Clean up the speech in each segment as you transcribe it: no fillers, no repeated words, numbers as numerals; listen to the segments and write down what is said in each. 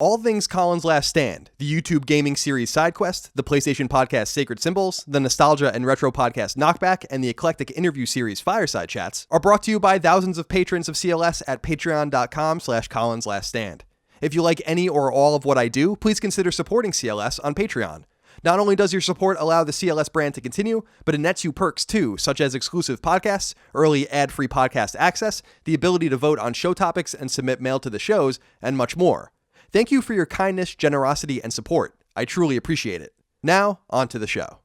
All things Colin's Last Stand, the YouTube gaming series SideQuest, the PlayStation podcast Sacred Symbols, the nostalgia and retro podcast Knockback, and the eclectic interview series Fireside Chats are brought to you by thousands of patrons of CLS at patreon.com/colinslaststand. If you like any or all of what I do, please consider supporting CLS on Patreon. Not only does your support allow the CLS brand to continue, but it nets you perks too, such as exclusive podcasts, early ad-free podcast access, the ability to vote on show topics and submit mail to the shows, and much more. Thank you for your kindness, generosity, and support. I truly appreciate it. Now, on to the show.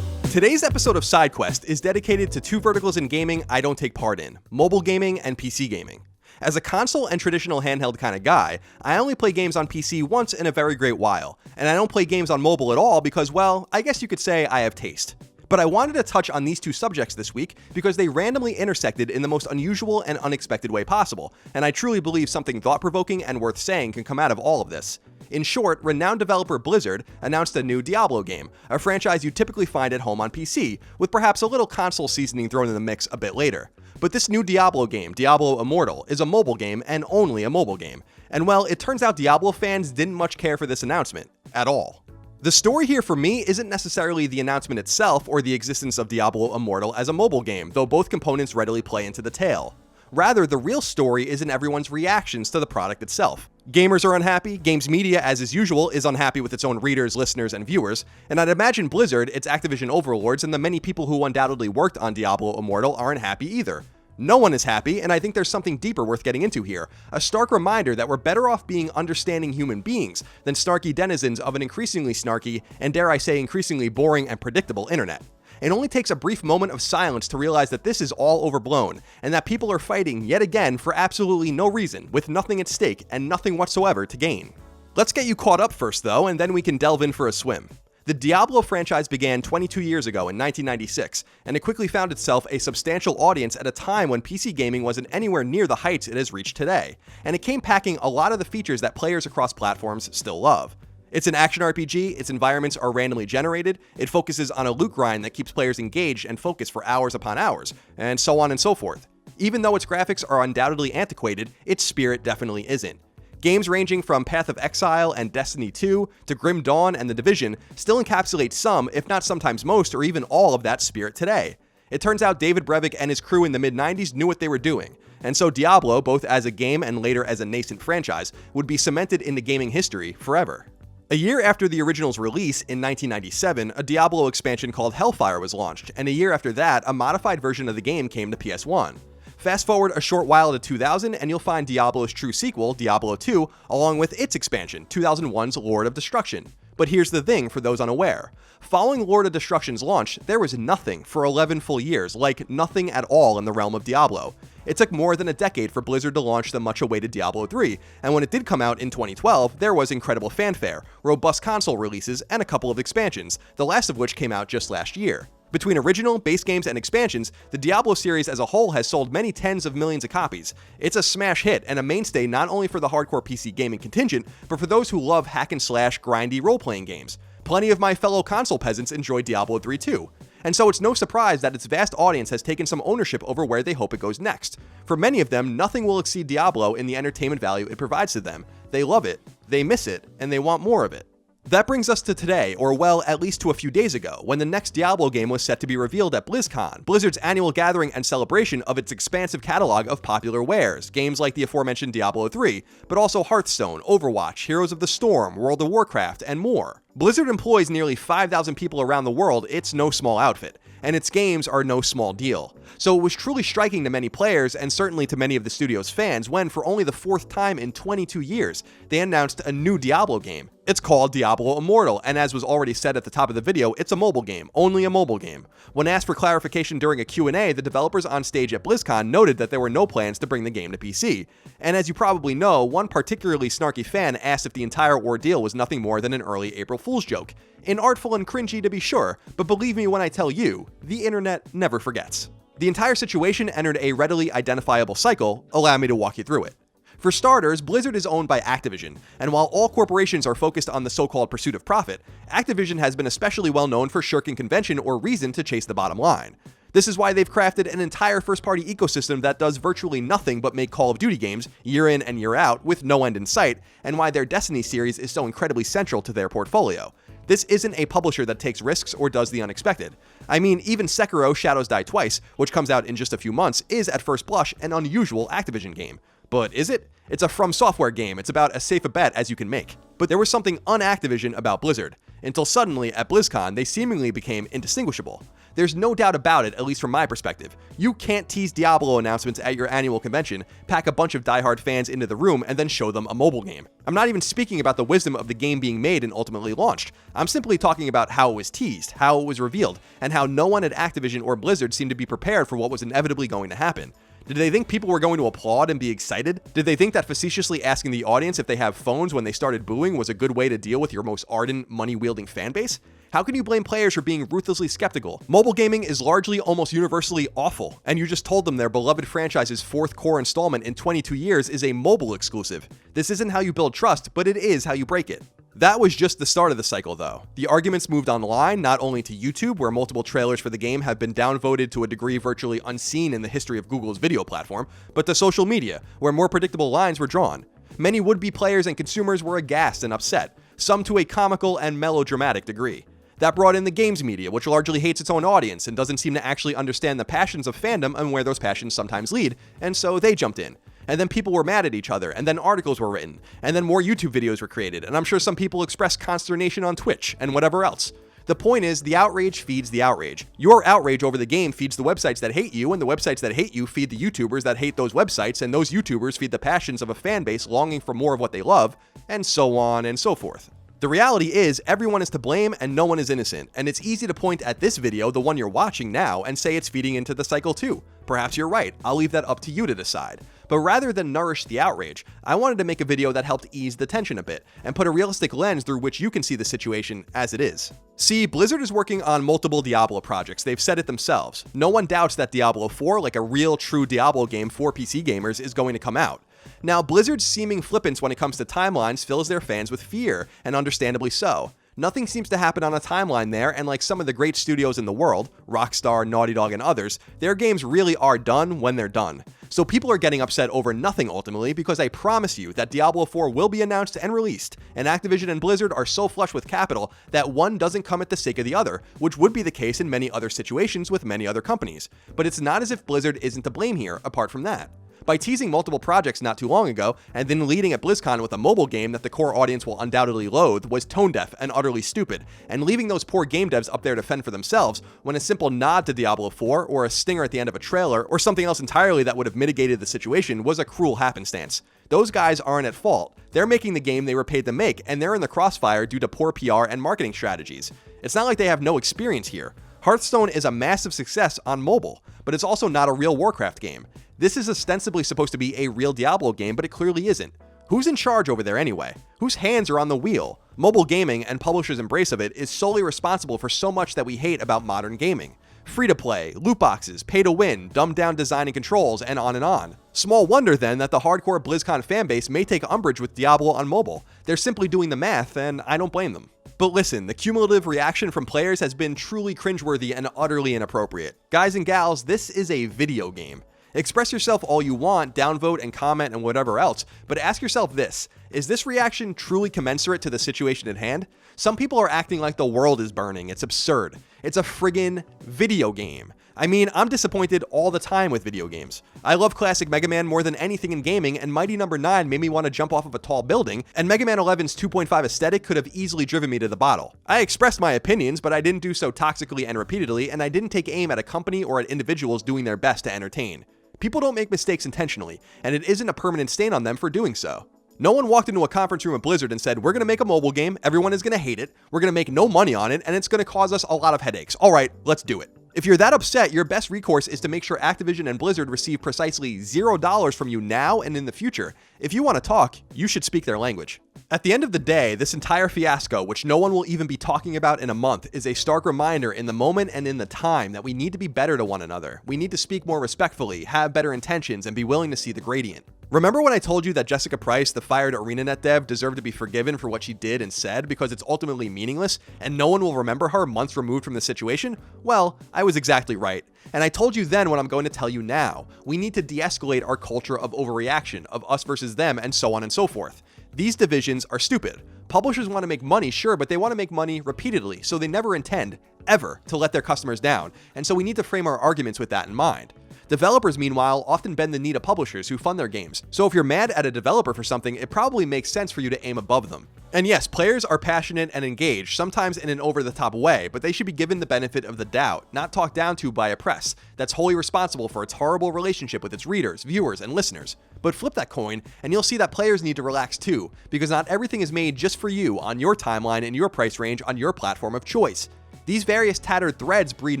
Today's episode of SideQuest is dedicated to two verticals in gaming I don't take part in: mobile gaming and PC gaming. As a console and traditional handheld kind of guy, I only play games on PC once in a very great while, and I don't play games on mobile at all because, well, I guess you could say I have taste. But I wanted to touch on these two subjects this week because they randomly intersected in the most unusual and unexpected way possible, and I truly believe something thought-provoking and worth saying can come out of all of this. In short, renowned developer Blizzard announced a new Diablo game, a franchise you typically find at home on PC, with perhaps a little console seasoning thrown in the mix a bit later. But this new Diablo game, Diablo Immortal, is a mobile game and only a mobile game. And well, it turns out Diablo fans didn't much care for this announcement, at all. The story here for me isn't necessarily the announcement itself or the existence of Diablo Immortal as a mobile game, though both components readily play into the tale. Rather, the real story is in everyone's reactions to the product itself. Gamers are unhappy, games media, as is usual, is unhappy with its own readers, listeners, and viewers, and I'd imagine Blizzard, its Activision overlords, and the many people who undoubtedly worked on Diablo Immortal aren't happy either. No one is happy, and I think there's something deeper worth getting into here. A stark reminder that we're better off being understanding human beings than snarky denizens of an increasingly snarky, and dare I say increasingly boring and predictable internet. It only takes a brief moment of silence to realize that this is all overblown, and that people are fighting yet again for absolutely no reason, with nothing at stake and nothing whatsoever to gain. Let's get you caught up first though, and then we can delve in for a swim. The Diablo franchise began 22 years ago in 1996, and it quickly found itself a substantial audience at a time when PC gaming wasn't anywhere near the heights it has reached today, and it came packing a lot of the features that players across platforms still love. It's an action RPG, its environments are randomly generated, it focuses on a loot grind that keeps players engaged and focused for hours upon hours, and so on and so forth. Even though its graphics are undoubtedly antiquated, its spirit definitely isn't. Games ranging from Path of Exile and Destiny 2 to Grim Dawn and The Division still encapsulate some, if not sometimes most, or even all of that spirit today. It turns out David Brevik and his crew in the mid-90s knew what they were doing, and so Diablo, both as a game and later as a nascent franchise, would be cemented into gaming history forever. A year after the original's release, in 1997, a Diablo expansion called Hellfire was launched, and a year after that, a modified version of the game came to PS1. Fast forward a short while to 2000, and you'll find Diablo's true sequel, Diablo 2, along with its expansion, 2001's Lord of Destruction. But here's the thing for those unaware. Following Lord of Destruction's launch, there was nothing for 11 full years, like nothing at all in the realm of Diablo. It took more than a decade for Blizzard to launch the much-awaited Diablo 3, and when it did come out in 2012, there was incredible fanfare, robust console releases, and a couple of expansions, the last of which came out just last year. Between original, base games, and expansions, the Diablo series as a whole has sold many tens of millions of copies. It's a smash hit and a mainstay not only for the hardcore PC gaming contingent, but for those who love hack-and-slash grindy role-playing games. Plenty of my fellow console peasants enjoy Diablo 3 too. And so it's no surprise that its vast audience has taken some ownership over where they hope it goes next. For many of them, nothing will exceed Diablo in the entertainment value it provides to them. They love it, they miss it, and they want more of it. That brings us to today, or well, at least to a few days ago, when the next Diablo game was set to be revealed at BlizzCon, Blizzard's annual gathering and celebration of its expansive catalog of popular wares, games like the aforementioned Diablo 3, but also Hearthstone, Overwatch, Heroes of the Storm, World of Warcraft, and more. Blizzard employs nearly 5,000 people around the world. It's no small outfit, and its games are no small deal. So it was truly striking to many players, and certainly to many of the studio's fans, when, for only the fourth time in 22 years, they announced a new Diablo game. It's called Diablo Immortal, and as was already said at the top of the video, it's a mobile game, only a mobile game. When asked for clarification during a Q&A, the developers on stage at BlizzCon noted that there were no plans to bring the game to PC. And as you probably know, one particularly snarky fan asked if the entire ordeal was nothing more than an early April Fool's joke. Inartful and cringy to be sure, but believe me when I tell you, the internet never forgets. The entire situation entered a readily identifiable cycle. Allow me to walk you through it. For starters, Blizzard is owned by Activision, and while all corporations are focused on the so-called pursuit of profit, Activision has been especially well known for shirking convention or reason to chase the bottom line. This is why they've crafted an entire first-party ecosystem that does virtually nothing but make Call of Duty games year in and year out with no end in sight, and why their Destiny series is so incredibly central to their portfolio. This isn't a publisher that takes risks or does the unexpected. I mean, even Sekiro: Shadows Die Twice, which comes out in just a few months, is at first blush an unusual Activision game. But is it? It's a From Software game. It's about as safe a bet as you can make. But there was something un-Activision about Blizzard, until suddenly at BlizzCon they seemingly became indistinguishable. There's no doubt about it, at least from my perspective. You can't tease Diablo announcements at your annual convention, pack a bunch of diehard fans into the room, and then show them a mobile game. I'm not even speaking about the wisdom of the game being made and ultimately launched. I'm simply talking about how it was teased, how it was revealed, and how no one at Activision or Blizzard seemed to be prepared for what was inevitably going to happen. Did they think people were going to applaud and be excited? Did they think that facetiously asking the audience if they have phones when they started booing was a good way to deal with your most ardent, money-wielding fanbase? How can you blame players for being ruthlessly skeptical? Mobile gaming is largely almost universally awful, and you just told them their beloved franchise's fourth core installment in 22 years is a mobile exclusive. This isn't how you build trust, but it is how you break it. That was just the start of the cycle, though. The arguments moved online, not only to YouTube, where multiple trailers for the game have been downvoted to a degree virtually unseen in the history of Google's video platform, but to social media, where more predictable lines were drawn. Many would-be players and consumers were aghast and upset, some to a comical and melodramatic degree. That brought in the games media, which largely hates its own audience and doesn't seem to actually understand the passions of fandom and where those passions sometimes lead, and so they jumped in. And then people were mad at each other, and then articles were written, and then more YouTube videos were created, and I'm sure some people expressed consternation on Twitch, and whatever else. The point is, the outrage feeds the outrage. Your outrage over the game feeds the websites that hate you, and the websites that hate you feed the YouTubers that hate those websites, and those YouTubers feed the passions of a fan base longing for more of what they love, and so on and so forth. The reality is, everyone is to blame and no one is innocent, and it's easy to point at this video, the one you're watching now, and say it's feeding into the cycle too. Perhaps you're right, I'll leave that up to you to decide. But rather than nourish the outrage, I wanted to make a video that helped ease the tension a bit, and put a realistic lens through which you can see the situation as it is. See, Blizzard is working on multiple Diablo projects, they've said it themselves. No one doubts that Diablo 4, like a real true Diablo game for PC gamers, is going to come out. Now, Blizzard's seeming flippance when it comes to timelines fills their fans with fear, and understandably so. Nothing seems to happen on a timeline there, and like some of the great studios in the world, Rockstar, Naughty Dog, and others, their games really are done when they're done. So people are getting upset over nothing ultimately, because I promise you that Diablo 4 will be announced and released, and Activision and Blizzard are so flush with capital that one doesn't come at the sake of the other, which would be the case in many other situations with many other companies. But it's not as if Blizzard isn't to blame here, apart from that. By teasing multiple projects not too long ago, and then leading at BlizzCon with a mobile game that the core audience will undoubtedly loathe, was tone-deaf and utterly stupid, and leaving those poor game devs up there to fend for themselves when a simple nod to Diablo 4, or a stinger at the end of a trailer, or something else entirely that would have mitigated the situation was a cruel happenstance. Those guys aren't at fault. They're making the game they were paid to make, and they're in the crossfire due to poor PR and marketing strategies. It's not like they have no experience here. Hearthstone is a massive success on mobile, but it's also not a real Warcraft game. This is ostensibly supposed to be a real Diablo game, but it clearly isn't. Who's in charge over there anyway? Whose hands are on the wheel? Mobile gaming and publishers' embrace of it is solely responsible for so much that we hate about modern gaming. Free-to-play, loot boxes, pay-to-win, dumbed-down design and controls, and on and on. Small wonder then that the hardcore BlizzCon fanbase may take umbrage with Diablo on mobile. They're simply doing the math, and I don't blame them. But listen, the cumulative reaction from players has been truly cringeworthy and utterly inappropriate. Guys and gals, this is a video game. Express yourself all you want, downvote and comment and whatever else, but ask yourself this: is this reaction truly commensurate to the situation at hand? Some people are acting like the world is burning. It's absurd. It's a friggin' video game. I mean, I'm disappointed all the time with video games. I love classic Mega Man more than anything in gaming, and Mighty No. 9 made me want to jump off of a tall building, and Mega Man 11's 2.5 aesthetic could have easily driven me to the bottle. I expressed my opinions, but I didn't do so toxically and repeatedly, and I didn't take aim at a company or at individuals doing their best to entertain. People don't make mistakes intentionally, and it isn't a permanent stain on them for doing so. No one walked into a conference room at Blizzard and said, we're going to make a mobile game, everyone is going to hate it, we're going to make no money on it, and it's going to cause us a lot of headaches. All right, let's do it. If you're that upset, your best recourse is to make sure Activision and Blizzard receive precisely $0 from you now and in the future. If you want to talk, you should speak their language. At the end of the day, this entire fiasco, which no one will even be talking about in a month, is a stark reminder in the moment and in the time that we need to be better to one another. We need to speak more respectfully, have better intentions, and be willing to see the gradient. Remember when I told you that Jessica Price, the fired ArenaNet dev, deserved to be forgiven for what she did and said because it's ultimately meaningless and no one will remember her months removed from the situation? Well, I was exactly right. And I told you then what I'm going to tell you now. We need to de-escalate our culture of overreaction, of us versus them, and so on and so forth. These divisions are stupid. Publishers want to make money, sure, but they want to make money repeatedly, so they never intend, ever, to let their customers down, and so we need to frame our arguments with that in mind. Developers, meanwhile, often bend the knee to publishers who fund their games, so if you're mad at a developer for something, it probably makes sense for you to aim above them. And yes, players are passionate and engaged, sometimes in an over-the-top way, but they should be given the benefit of the doubt, not talked down to by a press that's wholly responsible for its horrible relationship with its readers, viewers, and listeners. But flip that coin, and you'll see that players need to relax too, because not everything is made just for you, on your timeline, in your price range, on your platform of choice. These various tattered threads breed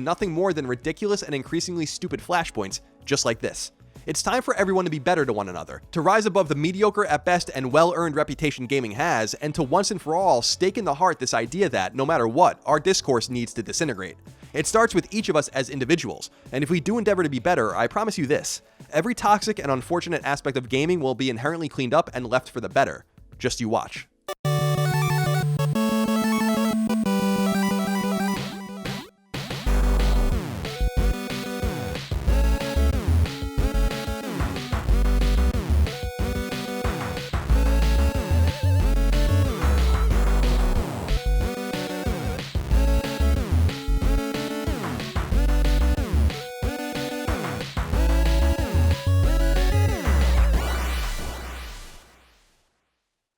nothing more than ridiculous and increasingly stupid flashpoints, just like this. It's time for everyone to be better to one another, to rise above the mediocre at best and well-earned reputation gaming has, and to once and for all stake in the heart this idea that, no matter what, our discourse needs to disintegrate. It starts with each of us as individuals, and if we do endeavor to be better, I promise you this: every toxic and unfortunate aspect of gaming will be inherently cleaned up and left for the better. Just you watch.